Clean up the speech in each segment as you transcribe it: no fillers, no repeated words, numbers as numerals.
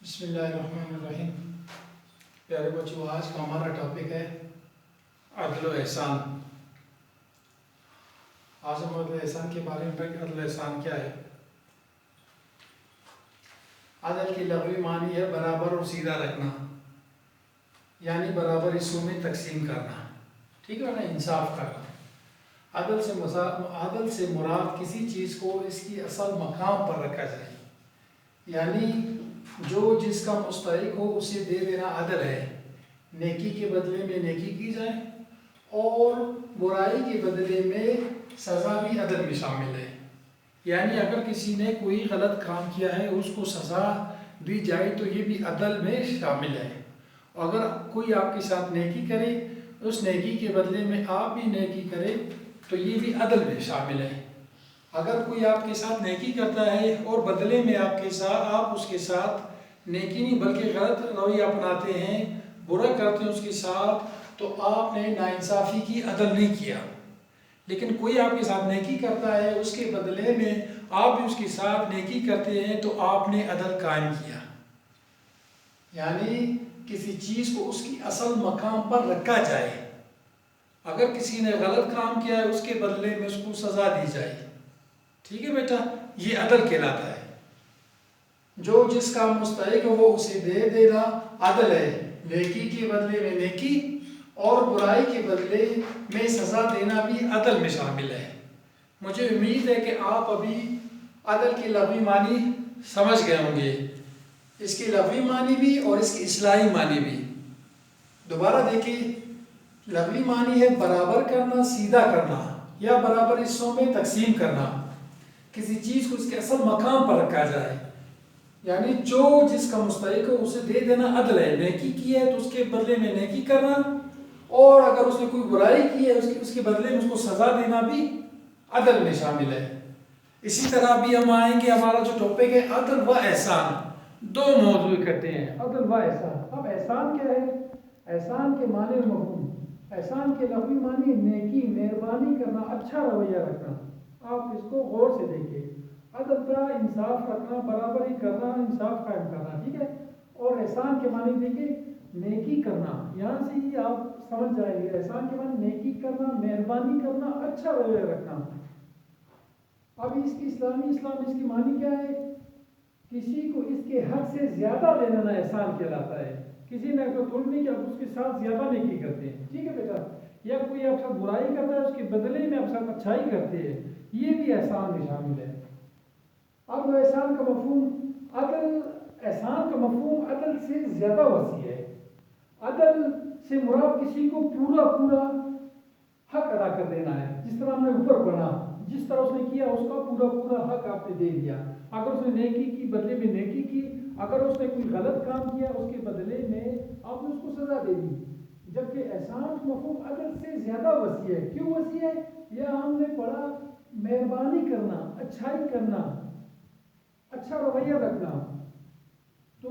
بسم اللہ الرحمن الرحیم۔ پیارے بچوں، آج کا ہمارا ٹاپک ہے عدل و احسان۔ آج ہم عدل و احسان کے بارے میں پڑھیں۔ عدل و احسان کیا ہے؟ عدل کی لغوی معنی ہے برابر اور سیدھا رکھنا، یعنی برابر حصوں میں تقسیم کرنا، ٹھیک ہے نا، انصاف کرنا۔ عدل سے مراد کسی چیز کو اس کی اصل مقام پر رکھا جائے، یعنی جو جس کا مستحق ہو اسے دے دینا عدل ہے۔ نیکی کے بدلے میں نیکی کی جائے اور برائی کے بدلے میں سزا بھی عدل میں شامل ہے۔ یعنی اگر کسی نے کوئی غلط کام کیا ہے اس کو سزا دی جائے تو یہ بھی عدل میں شامل ہے۔ اگر کوئی آپ کے ساتھ نیکی کرے، اس نیکی کے بدلے میں آپ بھی نیکی کرے تو یہ بھی عدل میں شامل ہے۔ اگر کوئی آپ کے ساتھ نیکی کرتا ہے اور بدلے میں آپ اس کے ساتھ نیکی نہیں بلکہ غلط رویہ اپناتے ہیں، برا کرتے ہیں اس کے ساتھ، تو آپ نے ناانصافی کی، عدل نہیں کیا۔ لیکن کوئی آپ کے ساتھ نیکی کرتا ہے، اس کے بدلے میں آپ بھی اس کے ساتھ نیکی کرتے ہیں تو آپ نے عدل قائم کیا۔ یعنی کسی چیز کو اس کی اصل مقام پر رکھا جائے۔ اگر کسی نے غلط کام کیا ہے اس کے بدلے میں اس کو سزا دی جائے، ٹھیک ہے بیٹا، یہ عدل کہلاتا ہے۔ جو جس کا مستحق ہے وہ اسے دے دینا عدل ہے۔ نیکی کے بدلے میں نیکی اور برائی کے بدلے میں سزا دینا بھی عدل میں شامل ہے۔ مجھے امید ہے کہ آپ ابھی عدل کے لغوی معنی سمجھ گئے ہوں گے، اس کے لغوی معنی بھی اور اس کے اصطلاحی معنی بھی۔ دوبارہ دیکھیں، لغوی معنی ہے برابر کرنا، سیدھا کرنا یا برابر حصوں میں تقسیم کرنا۔ کسی چیز کو اس کے اصل مقام پر رکھا جائے، یعنی جو جس کا مستحق ہو اسے دے دینا عدل ہے۔ نیکی کی ہے تو اس کے بدلے میں نیکی کرنا، اور اگر اس نے کوئی برائی کی ہے اس کے بدلے میں اس کو سزا دینا بھی عدل میں شامل ہے۔ اسی طرح بھی ہم آئیں گے، ہمارا جو ٹاپک ہے عدل و احسان، دو موضوع اکٹھے ہیں، عدل و احسان۔ اب احسان کیا ہے؟ احسان کے معنی مفہوم۔ احسان کے لغوی معنی نیکی، مہربانی کرنا، اچھا رویہ رکھنا۔ آپ اس کو غور سے دیکھیں۔ عدل کا انصاف رکھنا، برابری کرنا، انصاف قائم کرنا، ٹھیک ہے۔ اور احسان کے معنی دیکھیں، نیکی کرنا۔ یہاں سے ہی آپ سمجھ جائیں گے احسان کے معنی نیکی کرنا، مہربانی کرنا، اچھا رویہ رکھنا۔ اب اس کی اسلام اس کی معنی کیا ہے؟ کسی کو اس کے حق سے زیادہ دے دینا احسان کہلاتا ہے۔ کسی نے اگر ظلم نہیں کیا اس کے ساتھ زیادہ نیکی کرتے ہیں، ٹھیک ہے بیٹا۔ یا کوئی آپ ساتھ برائی کرتا ہے اس کے بدلے میں آپ ساتھ اچھائی کرتے ہیں، یہ بھی احسان میں شامل ہے۔ اب احسان کا مفہوم احسان کا مفہوم عدل سے زیادہ وسیع ہے۔ عدل سے مراد کسی کو پورا حق ادا کر دینا ہے۔ جس طرح ہم نے اوپر پڑھا، جس طرح اس نے کیا اس کا پورا حق آپ نے دے دیا۔ اگر اس نے نیکی کی بدلے میں نیکی کی، اگر اس نے کوئی غلط کام کیا اس کے بدلے میں آپ نے اس کو سزا دے دی۔ جبکہ احسان مفہوم عدل سے زیادہ وسیع ہے۔ کیوں وسیع ہے؟ یا ہم نے پڑھا مہربانی کرنا، اچھائی کرنا، اچھا رویہ رکھنا۔ تو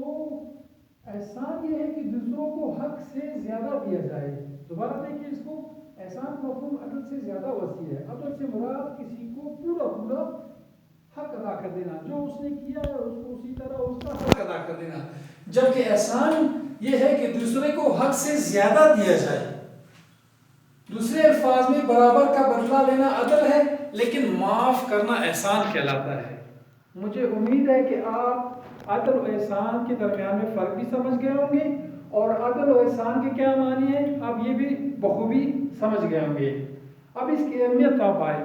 احسان یہ ہے کہ دوسروں کو حق سے زیادہ دیا جائے۔ دوبارہ دیکھیے اس کو، احسان مفہوم عدل سے زیادہ وسیع ہے۔ عدل سے مراد کسی کو پورا حق ادا کر دینا، جو اس نے کیا ہے اس کو اسی طرح اس کا حق ادا کر دینا۔ جبکہ احسان یہ ہے کہ دوسرے کو حق سے زیادہ دیا جائے۔ دوسرے الفاظ میں برابر کا بدلہ لینا عدل ہے، لیکن معاف کرنا احسان کہلاتا ہے۔ مجھے امید ہے کہ آپ عدل و احسان کے درمیان میں فرق بھی سمجھ گئے ہوں گے، اور عدل و احسان کے کیا معنی ہے آپ یہ بھی بخوبی سمجھ گئے ہوں گے۔ اب اس کی اہمیت آپ آئے۔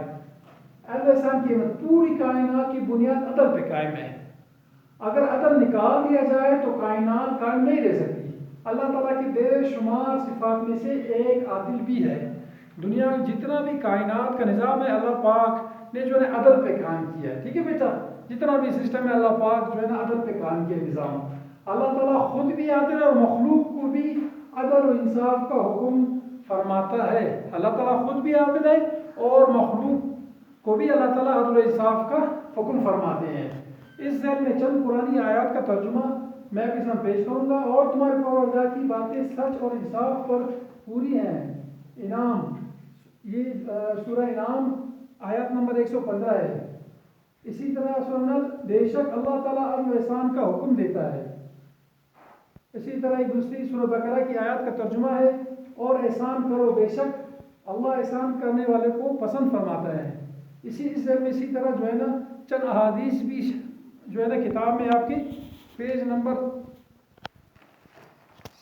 عدل و احسان کی اہمیت، پوری کائنات کی بنیاد عدل پہ قائم ہے۔ اگر عدل نکال دیا جائے تو کائنات قائم نہیں رہ سکتی۔ اللہ تعالیٰ کی بے شمار صفات میں سے ایک عادل بھی ہے۔ دنیا میں جتنا بھی کائنات کا نظام ہے اللہ پاک نے جو ہے عدل پہ قائم کیا ہے، ٹھیک ہے بیٹا۔ جتنا بھی سسٹم ہے اللہ پاک جو ہے نا عدل پہ قائم کیا نظام۔ اللہ تعالیٰ خود بھی عادل اور مخلوق کو بھی عدل و انصاف کا حکم فرماتا ہے۔ اللہ تعالیٰ خود بھی عادل ہے اور مخلوق کو بھی اللہ تعالیٰ عدل و انصاف کا حکم فرماتے ہیں۔ اس ذیل میں چند قرآنی آیات کا ترجمہ میں آپ کے سامنے پیش کروں گا، اور تمہارے پروردگار کی باتیں سچ اور انصاف پر پوری ہیں۔ انعام، یہ سورہ انعام آیت نمبر 115 ہے۔ اسی طرح سورہ نحل، بے شک اللہ تعالیٰ عدل و احسان کا حکم دیتا ہے۔ اسی طرح ایک دوسری سورہ بقرہ کی آیات کا ترجمہ ہے، اور احسان کرو بے شک اللہ احسان کرنے والے کو پسند فرماتا ہے۔ اسی طرح جو ہے نا چند احادیث بھی جو ہے نا کتاب میں آپ کی پیج نمبر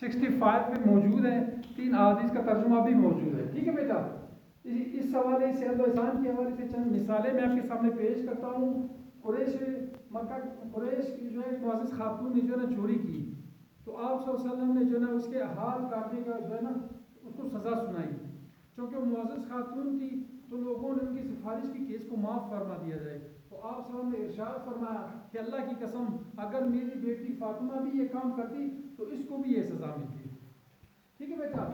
65 پہ موجود ہے، 3 احادیث کا ترجمہ بھی موجود ہے، ٹھیک ہے بیٹا۔ اس حوالے سے عدل و احسان کے حوالے سے چند مثالیں میں آپ کے سامنے پیش کرتا ہوں۔ قریش کی جو ہے معزز خاتون نے جو ہے نا چوری کی، تو آپ صلی اللہ علیہ وسلم نے جو ہے نا اس کے ہاتھ کاٹنے کا جو ہے نا اس کو سزا سنائی، چونکہ وہ معزز خاتون تھی تو لوگوں نے ان کی سفارش کی کہ اس کو معاف فرما دیا جائے، تو آپ صلی اللہ علیہ وسلم نے ارشاد فرمایا کہ اللہ کی قسم اگر میری بیٹی فاطمہ بھی یہ کام کرتی تو اس کو بھی یہ سزا ملتی، ٹھیک ہے بیٹا۔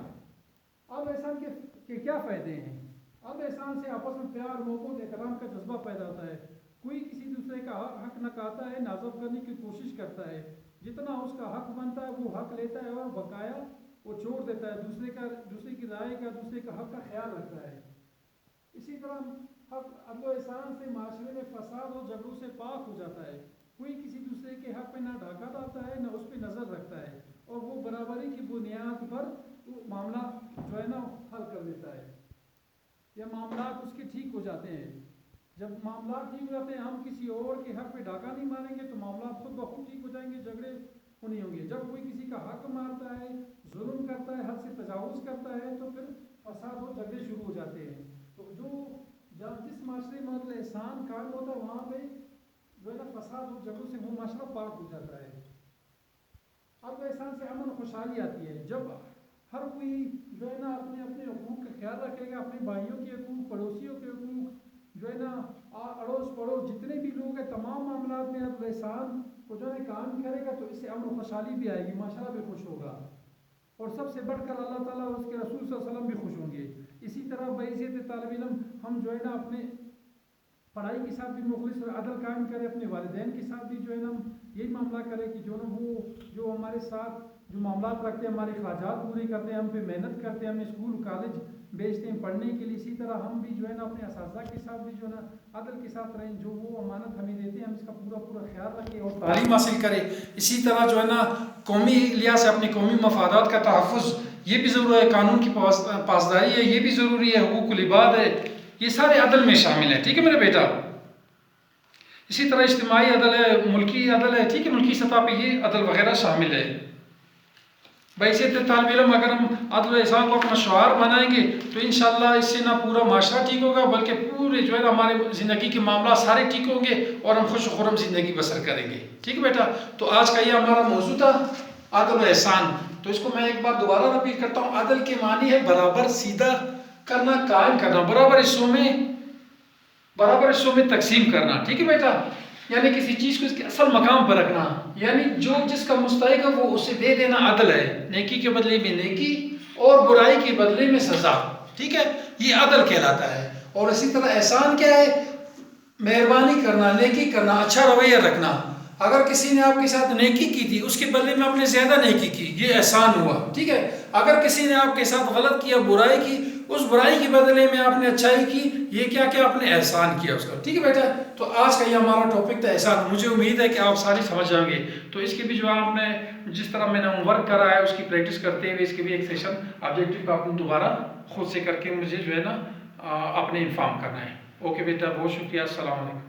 اب احسان کے کیا فائدے ہیں؟ اب احسان سے آپس میں پیار، محبت، احترام کا جذبہ پیدا ہوتا ہے، کوئی کسی دوسرے کا حق نکالتا ہے، نازب کرنے کی کوشش کرتا ہے، جتنا اس کا حق بنتا ہے وہ حق لیتا ہے اور بقایا وہ چھوڑ دیتا ہے، دوسرے کی رائے کا، دوسرے کا حق کا خیال رکھتا ہے۔ اسی طرح عدل و احسان سے معاشرے میں فساد اور جھگڑوں سے پاک ہو جاتا ہے، کوئی کسی دوسرے کے حق پہ نہ ڈھاکہ ڈالتا ہے نہ اس پہ نظر رکھتا ہے، اور وہ برابری کی بنیاد پر وہ معاملہ جو ہے نا حل کر دیتا ہے، یا معاملات اس کے ٹھیک ہو جاتے ہیں۔ جب معاملات ٹھیک ہو جاتے ہیں، ہم کسی اور کے حق پہ ڈھاکہ نہیں ماریں گے تو معاملات خود بخود ٹھیک ہو جائیں گے، جھگڑے نہیں ہوں گے۔ جب کوئی کسی کا حق مارتا ہے، ظلم کرتا ہے، حد سے تجاوز کرتا ہے تو پھر فساد اور جھگڑے شروع ہو جاتے ہیں۔ تو جس معاشرے میں عدل احسان قائم ہوتا ہے وہاں پہ جو ہے نا فساد اور جھگڑوں سے وہ معاشرہ پاک ہو جاتا ہے۔ عدل احسان سے امن خوشحالی آتی ہے، جب ہر کوئی جو ہے نا اپنے اپنے حقوق کا خیال رکھے گا، اپنے بھائیوں کے حقوق، پڑوسیوں کے حقوق، جو ہے نا اڑوس پڑوس جتنے بھی لوگ ہیں، تمام معاملات میں عدل احسان کو جو ہے کام کرے گا تو اس سے امن و خوشحالی بھی آئے گی، معاشرہ بھی خوش ہوگا، اور سب سے بڑھ کر اللہ تعالیٰ اور اس کے رسول صلی اللہ علیہ وسلم بھی خوش ہوں گے۔ اسی طرح بحیثیت طالب علم ہم جو ہے نا اپنے پڑھائی کے ساتھ بھی مخلص اور عدل قائم کرے، اپنے والدین کے ساتھ بھی جو ہے نا یہی معاملہ کرے کہ وہ جو ہمارے ساتھ جو معاملات رکھتے ہیں، ہمارے اخراجات پورے کرتے ہیں، ہم پہ محنت کرتے ہیں، ہمیں اسکول کالج بھیجتے ہیں پڑھنے کے لیے، اسی طرح ہم بھی جو ہے نا اپنے اساتذہ کے ساتھ بھی جو ہے نا عدل کے ساتھ رہیں، جو وہ امانت ہمیں دیتے ہیں ہم اس کا پورا خیال رکھیں اور تعلیم حاصل کریں۔ اسی طرح جو ہے نا قومی لحاظ سے اپنی قومی مفادات کا تحفظ یہ بھی ضروری ہے، قانون کی پاسداری ہے یہ بھی ضروری ہے، حقوق العباد ہے، یہ سارے عدل میں شامل ہیں، ٹھیک ہے میرے بیٹا۔ اسی طرح اجتماعی عدل ہے، ملکی عدل ہے، ٹھیک ہے، ملکی سطح پہ یہ عدل وغیرہ شامل ہے۔ بحیثیت طالب علم اگر ہم عدل و احسان کو اپنا شعار بنائیں گے تو انشاءاللہ اس سے نہ پورا معاشرہ ٹھیک ہوگا بلکہ پورے جو ہے نا ہمارے زندگی کے معاملات سارے ٹھیک ہوں گے اور ہم خوش و خرم زندگی بسر کریں گے، ٹھیک ہے بیٹا۔ تو آج کا یہ ہمارا موضوع تھا عدل و احسان، تو اس کو میں ایک بار دوبارہ رپیٹ کرتا ہوں۔ عدل کے معنی ہے برابر سیدھا کرنا، قائم کرنا، برابر حصوں میں تقسیم کرنا، ٹھیک ہے بیٹا، یعنی کسی چیز کو اس کے اصل مقام پر رکھنا، یعنی جو جس کا مستحق ہے وہ اسے دے دینا عدل ہے، نیکی کے بدلے میں نیکی اور برائی کے بدلے میں سزا، ٹھیک ہے، یہ عدل کہلاتا ہے۔ اور اسی طرح احسان کیا ہے؟ مہربانی کرنا، نیکی کرنا، اچھا رویہ رکھنا۔ اگر کسی نے آپ کے ساتھ نیکی کی تھی اس کے بدلے میں آپ نے زیادہ نیکی کی، یہ احسان ہوا، ٹھیک ہے۔ اگر کسی نے آپ کے ساتھ غلط کیا، برائی کی، اس برائی کے بدلے میں آپ نے اچھائی کی، یہ کیا کہ آپ نے احسان کیا اس کا، ٹھیک ہے بیٹا۔ تو آج کا یہ ہمارا ٹاپک تھا احسان، مجھے امید ہے کہ آپ سارے سمجھ جائیں گے۔ تو اس کے بھی جو آپ نے جس طرح میں نے ہوم ورک کرا ہے اس کی پریکٹس کرتے ہوئے اس کے بھی ایک سیشن آبجیکٹیو کا آپ نے دوبارہ خود سے کر کے مجھے جو ہے نا اپنے انفارم کرنا ہے۔ اوکے بیٹا، بہت شکریہ، السلام علیکم۔